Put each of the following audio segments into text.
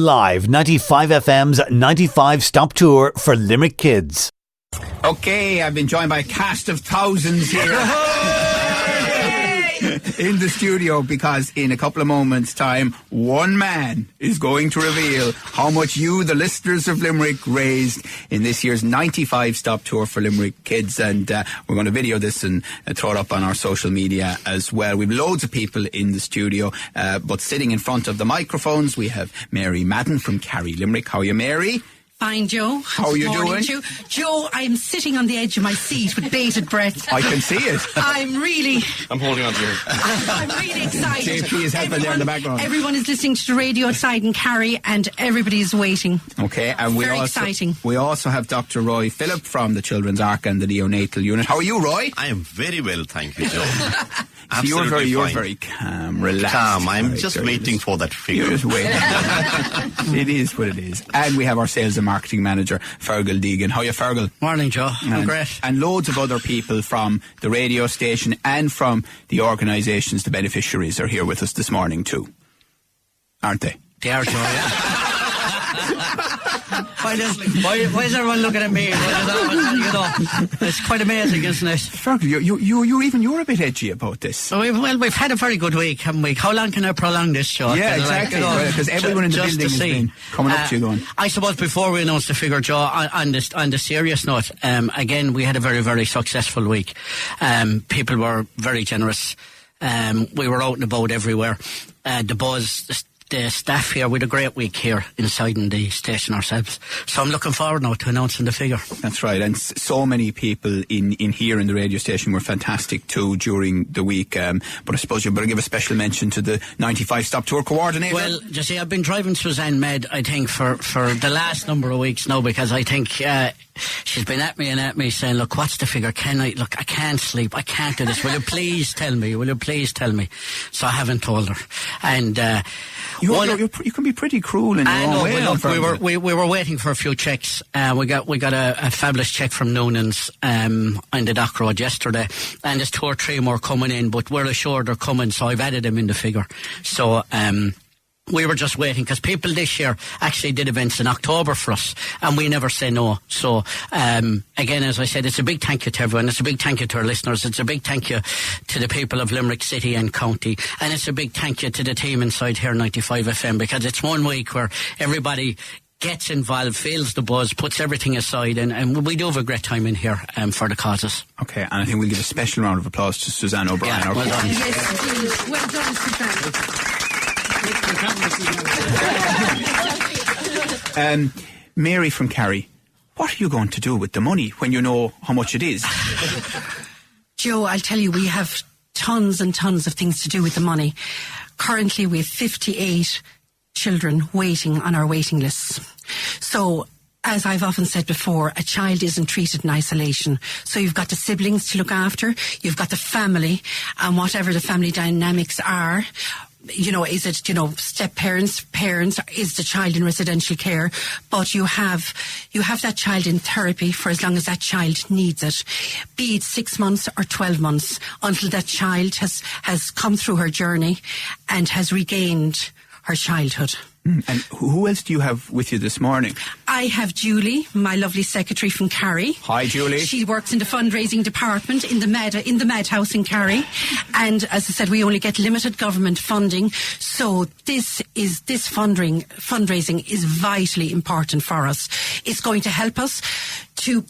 live 95 FM's 95 Stop Tour for Limerick Kids. Okay, I've been joined by a cast of thousands here in the studio because in a couple of moments' time, one man is going to reveal how much you, the listeners of Limerick, raised in this year's 95 Stop Tour for Limerick Kids. And we're going to video this and throw it up on our social media as well. We've loads of people in the studio, but sitting in front of the microphones, we have Mary Madden from Carry Limerick. How are you, Mary? Fine, Joe. How are you doing? Joe, I'm sitting on the edge of my seat with bated breath. I can see it. I'm holding on to you. I'm really excited. JP is helping there in the background. Everyone is listening to the radio outside in Carry and everybody is waiting. Okay, and Very exciting. We also have Dr. Roy Phillip from the Children's ARC and the Neonatal Unit. How are you, Roy? I am very well, thank you, Joe. So you're very calm, relaxed. Calm. I'm just waiting for that figure. You're just waiting. It is what it is. And we have our sales and marketing manager, Fergal Deegan. How are you, Fergal? Morning, Joe. I'm great. And loads of other people from the radio station and from the organisations, the beneficiaries, are here with us this morning too. Aren't they? They are, Joe, yeah. Why is everyone looking at me? It's quite amazing, isn't it? Fergal, you're a bit edgy about this. We've had a very good week, haven't we? How long can I prolong this, Joe? Yeah, exactly. Because everyone in the building has been coming up to you going. I suppose before we announce the figure, Joe, on the serious note, again, we had a very, very successful week. People were very generous. We were out and about everywhere. The buzz, the staff here, we had a great week here inside in the station ourselves. So I'm looking forward now to announcing the figure. That's right, and so many people in here in the radio station were fantastic too during the week. But I suppose you better give a special mention to the 95 Stop Tour coordinator. Well, you see, I've been driving Suzanne Med, I think, for the last number of weeks now, because I think she's been at me saying, look, what's the figure? I can't sleep, I can't do this. Will you please tell me? So I haven't told her. And you can be pretty cruel in your own way. Look, we were waiting for a few checks. We got a fabulous check from Noonan's on the Dock Road yesterday, and there's 2 or 3 more coming in, but we're assured they're coming, so I've added them in the figure. So we were just waiting, because people this year actually did events in October for us, and we never say no. So again, as I said, it's a big thank you to everyone. It's a big thank you to our listeners. It's a big thank you to the people of Limerick City and County, and it's a big thank you to the team inside here 95 FM, because it's one week where everybody gets involved, feels the buzz, puts everything aside, and we do have a great time in here for the causes. Okay, and I think we'll give a special round of applause to Suzanne O'Brien. Yeah, well done. Yes, please. Well done, Suzanne. Mary from Carry, what are you going to do with the money when you know how much it is? Joe, I'll tell you, we have tons and tons of things to do with the money. Currently, we have 58 children waiting on our waiting lists. So, as I've often said before, a child isn't treated in isolation. So you've got the siblings to look after, you've got the family, and whatever the family dynamics are, is it, step-parents, parents, is the child in residential care? But you have that child in therapy for as long as that child needs it, be it 6 months or 12 months, until that child has come through her journey and has regained her childhood. And who else do you have with you this morning? I have Julie, my lovely secretary from Carry. Hi, Julie. She works in the fundraising department in the Madhouse in Carry. And as I said, we only get limited government funding. So this fundraising is vitally important for us. It's going to help us to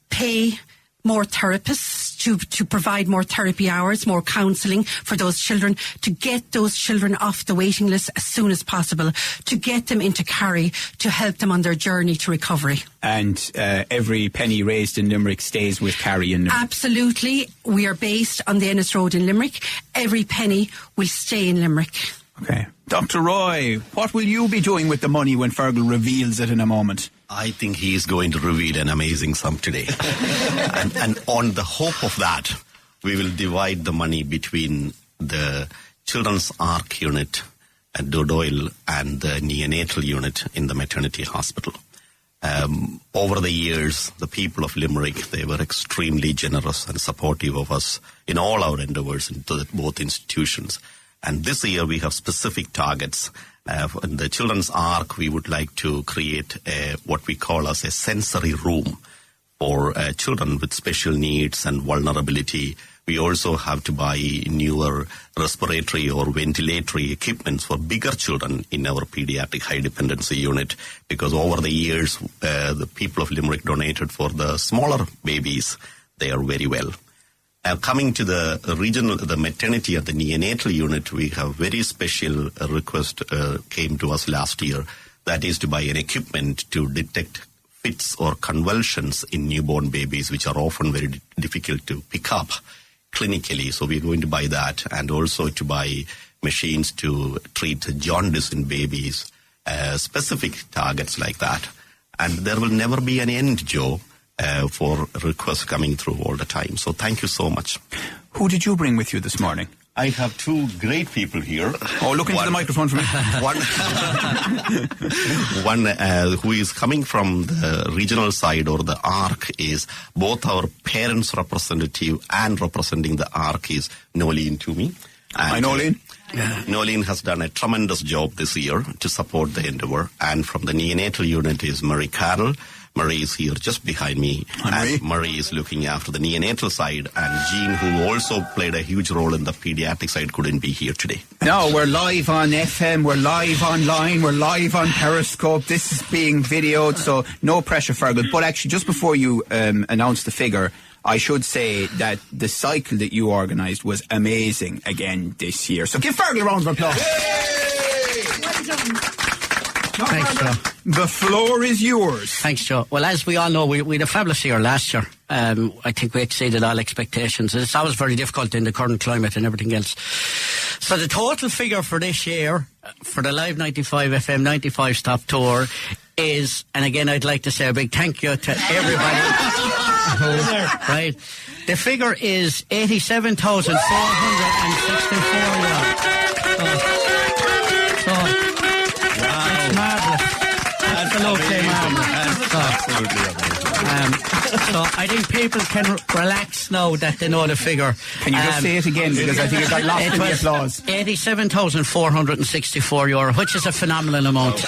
pay more therapists, to provide more therapy hours, more counselling for those children, to get those children off the waiting list as soon as possible, to get them into Carry, to help them on their journey to recovery. And every penny raised in Limerick stays with Carry in Limerick? Absolutely. We are based on the Ennis Road in Limerick. Every penny will stay in Limerick. Okay. Dr. Roy, what will you be doing with the money when Fergal reveals it in a moment? I think he is going to reveal an amazing sum today. and on the hope of that, we will divide the money between the Children's ARC unit at Doyle and the neonatal unit in the maternity hospital. Over the years, the people of Limerick, they were extremely generous and supportive of us in all our endeavours into both institutions. And this year we have specific targets, In the Children's Ark, we would like to create what we call as a sensory room for children with special needs and vulnerability. We also have to buy newer respiratory or ventilatory equipments for bigger children in our pediatric high dependency unit, because over the years, the people of Limerick donated for the smaller babies. They are very well. Coming to the maternity and the neonatal unit, we have very special request came to us last year. That is to buy an equipment to detect fits or convulsions in newborn babies, which are often very difficult to pick up clinically. So we're going to buy that, and also to buy machines to treat jaundice in babies, specific targets like that. And there will never be an end, Joe, for requests coming through all the time. So thank you so much. Who did you bring with you this morning? I have two great people here. Oh, look into the microphone for me. One who is coming from the regional side or the ARC is both our parents' representative and representing the ARC is Nolene Toomey. Hi, Nolene. Nolene has done a tremendous job this year to support the endeavor. And from the neonatal unit is Murray Carroll. Murray is here just behind me. And Murray is looking after the neonatal side. And Jean, who also played a huge role in the pediatric side, couldn't be here today. No, we're live on FM, we're live online, we're live on Periscope. This is being videoed, so no pressure, Fergal. But actually, just before you announce the figure, I should say that the cycle that you organised was amazing again this year. So give Fergal a round of applause. Well done. Thanks, Joe. The floor is yours. Thanks, Joe. Well, as we all know, we had a fabulous year last year. I think we exceeded all expectations. It's always very difficult in the current climate and everything else. So the total figure for this year, for the Live 95 FM 95 Stop Tour is, and again, I'd like to say a big thank you to everybody. Right. The figure is 87,464 €. So I think people can relax now that they know the figure. Can you just say it again, because I think it got lost in the applause. 87,464 €, which is a phenomenal amount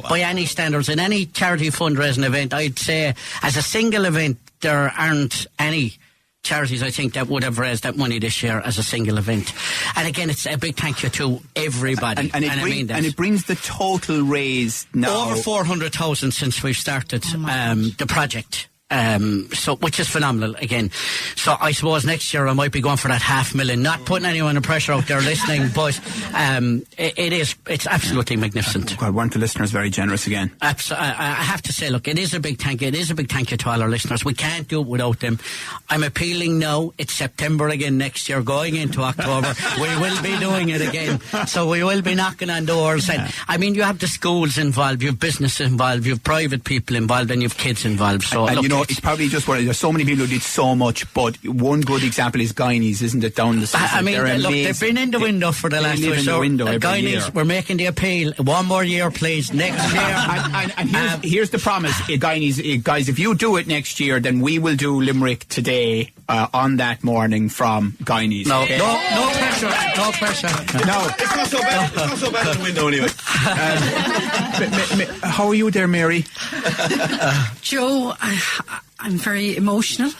by any standards. In any charity fundraising event, I'd say as a single event, there aren't any charities, I think, that would have raised that money this year as a single event. And again, it's a big thank you to everybody. And it brings the total raise now over 400,000 since we've started the project. So, which is phenomenal again. So I suppose next year I might be going for that 500,000. Not putting anyone under pressure out there listening, but it's absolutely magnificent. God, weren't the listeners very generous again? I have to say, look, it is a big thank you. It is a big thank you to all our listeners. We can't do it without them. I'm appealing now. It's September again next year, going into October. We will be doing it again. So we will be knocking on doors. And I mean, you have the schools involved, you have business involved, you have private people involved, and you have kids involved. So and look, you know, it's probably just where there's so many people who did so much, but one good example is Guineas, isn't it, down the street? I mean, look, they've been in the window for the last year. So Guineas, we're making the appeal. One more year, please. Next year. and here's the promise, Guineas, guys, if you do it next year, then we will do Limerick Today on that morning from Guineas. No, okay? no pressure. No pressure. No. It's not so bad. It's not so bad in the window anyway. How are you there, Mary? Joe, I'm very emotional.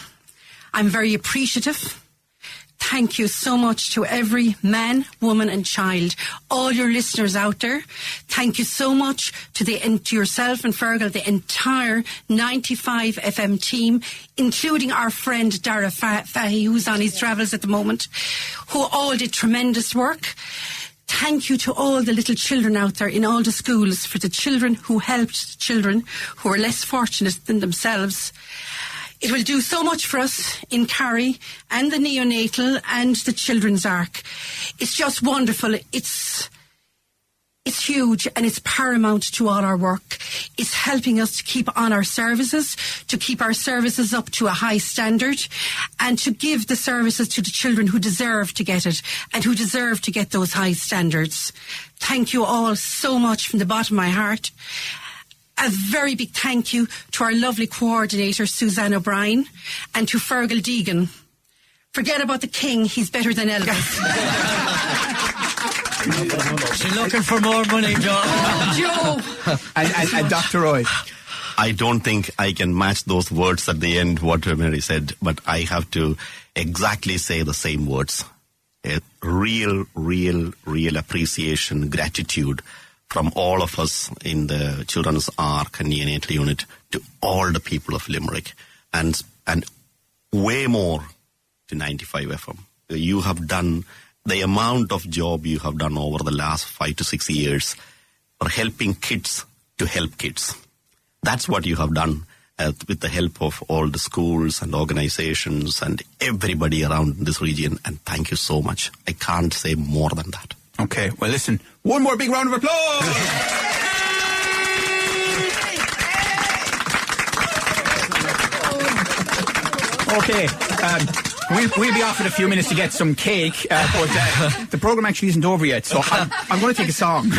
I'm very appreciative. Thank you so much to every man, woman and child, all your listeners out there. Thank you so much to yourself and Fergal, the entire 95 FM team, including our friend Dara Fahy, who's on his travels at the moment, who all did tremendous work. Thank you to all the little children out there in all the schools, for the children who helped children who are less fortunate than themselves. It will do so much for us in Kerry and the neonatal and the Children's Ark. It's just wonderful. It's huge and it's paramount to all our work. It's helping us to keep on our services, to keep our services up to a high standard, and to give the services to the children who deserve to get it and who deserve to get those high standards. Thank you all so much from the bottom of my heart. A very big thank you to our lovely coordinator, Suzanne O'Brien, and to Fergal Deegan. Forget about the king, he's better than Elvis. She's looking for more money, Joe. Joe! And Dr. Roy. I don't think I can match those words at the end, what Mary said, but I have to exactly say the same words. A real appreciation, gratitude from all of us in the Children's Ark and neonatal unit to all the people of Limerick, and way more to 95 FM. You have done the amount of job you have done over the last 5 to 6 years for helping kids to help kids. That's what you have done with the help of all the schools and organizations and everybody around this region. And thank you so much. I can't say more than that. Okay, well, listen, one more big round of applause. Okay, we'll be off in a few minutes to get some cake, but the program actually isn't over yet, so I'm going to take a song.